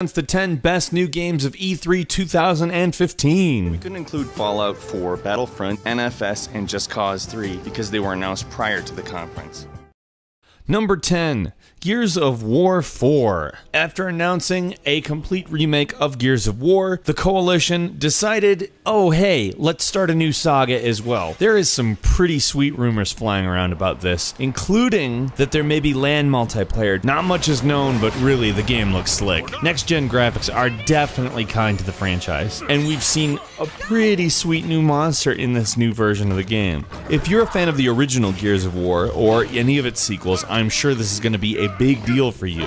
The 10 best new games of E3 2015. We couldn't include Fallout 4, Battlefront, NFS, and Just Cause 3 because they were announced prior to the conference. Number 10, Gears of War 4. After announcing a complete remake of Gears of War, the Coalition decided, oh hey, let's start a new saga as well. There is some pretty sweet rumors flying around about this, including that there may be LAN multiplayer. Not much is known, but really the game looks slick. Next-gen graphics are definitely kind to the franchise, and we've seen a pretty sweet new monster in this new version of the game. If you're a fan of the original Gears of War, or any of its sequels, I'm sure this is going to be a big deal for you.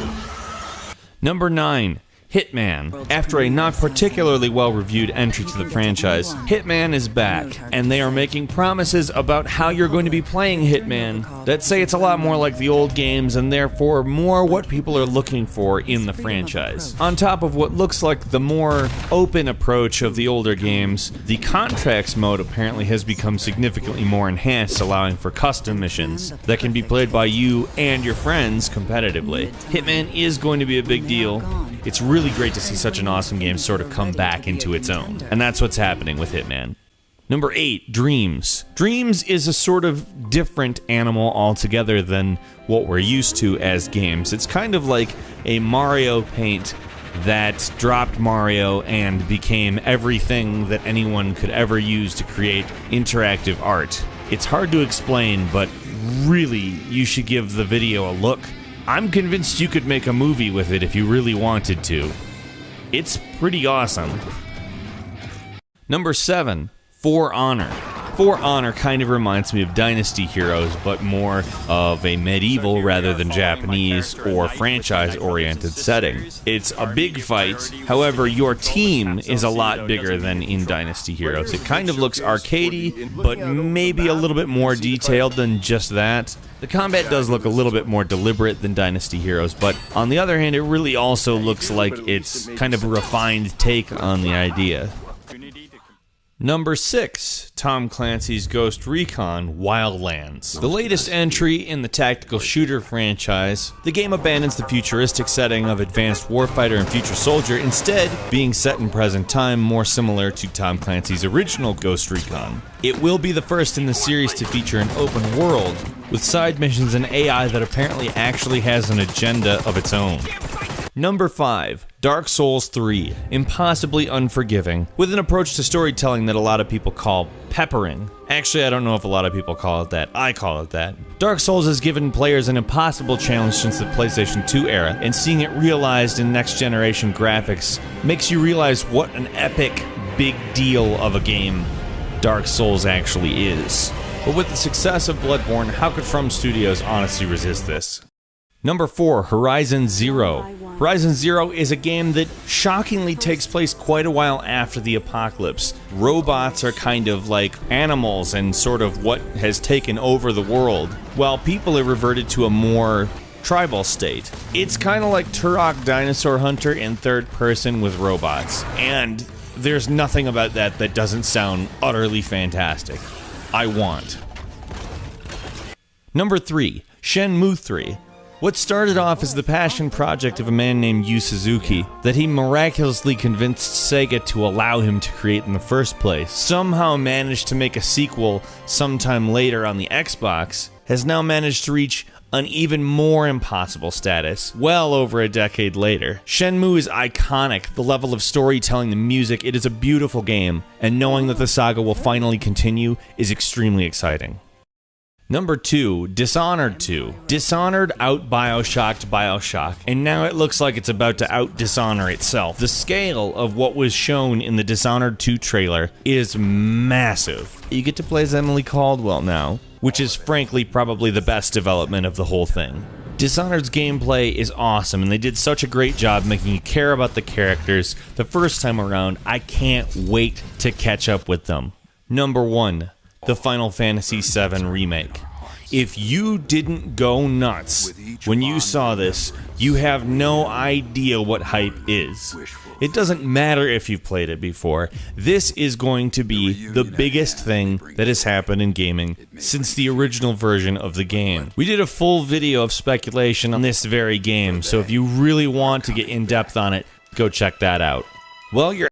Number 9. Hitman. After a not particularly well-reviewed entry to the franchise, Hitman is back, and they are making promises about how you're going to be playing Hitman that say it's a lot more like the old games and therefore more what people are looking for in the franchise. On top of what looks like the more open approach of the older games, the contracts mode apparently has become significantly more enhanced, allowing for custom missions that can be played by you and your friends competitively. Hitman is going to be a big deal. It's really great to see such an awesome game sort of come back into its own, and that's what's happening with Hitman. Number 8, Dreams. Dreams is a sort of different animal altogether than what we're used to as games. It's kind of like a Mario paint that dropped Mario and became everything that anyone could ever use to create interactive art. It's hard to explain, but really, you should give the video a look. I'm convinced you could make a movie with it if you really wanted to. It's pretty awesome. Number 7, For Honor. For Honor kind of reminds me of Dynasty Heroes, but more of a medieval rather than Japanese or franchise-oriented setting. It's a big fight, however, your team is a lot bigger than in Dynasty Heroes. It kind of looks arcadey, but maybe a little bit more detailed than just that. The combat does look a little bit more deliberate than Dynasty Heroes, but on the other hand, it really also looks like it's kind of a refined take on the idea. Number 6, Tom Clancy's Ghost Recon Wildlands. The latest entry in the tactical shooter franchise, the game abandons the futuristic setting of Advanced Warfighter and Future Soldier, instead being set in present time, more similar to Tom Clancy's original Ghost Recon. It will be the first in the series to feature an open world, with side missions and AI that apparently actually has an agenda of its own. Number 5, Dark Souls 3, impossibly unforgiving, with an approach to storytelling that a lot of people call peppering. Actually, I don't know if a lot of people call it that. I call it that. Dark Souls has given players an impossible challenge since the PlayStation 2 era, and seeing it realized in next-generation graphics makes you realize what an epic, big deal of a game Dark Souls actually is. But with the success of Bloodborne, how could From Studios honestly resist this? Number 4, Horizon Zero. Horizon Zero is a game that shockingly takes place quite a while after the apocalypse. Robots are kind of like animals and sort of what has taken over the world, while people have reverted to a more tribal state. It's kind of like Turok Dinosaur Hunter in third person with robots, and there's nothing about that that doesn't sound utterly fantastic. I want. Number 3, Shenmue 3. What started off as the passion project of a man named Yu Suzuki that he miraculously convinced Sega to allow him to create in the first place, somehow managed to make a sequel sometime later on the Xbox, has now managed to reach an even more impossible status, well over a decade later. Shenmue is iconic, the level of storytelling, the music, it is a beautiful game, and knowing that the saga will finally continue is extremely exciting. Number 2, Dishonored 2. Dishonored out-Bioshocked Bioshock, and now it looks like it's about to out-Dishonor itself. The scale of what was shown in the Dishonored 2 trailer is massive. You get to play as Emily Caldwell now, which is frankly probably the best development of the whole thing. Dishonored's gameplay is awesome, and they did such a great job making you care about the characters the first time around. I can't wait to catch up with them. Number 1, the Final Fantasy VII Remake. If you didn't go nuts when you saw this, you have no idea what hype is. It doesn't matter if you've played it before. This is going to be the biggest thing that has happened in gaming since the original version of the game. We did a full video of speculation on this very game, so if you really want to get in depth on it, Go check that out. Well, you're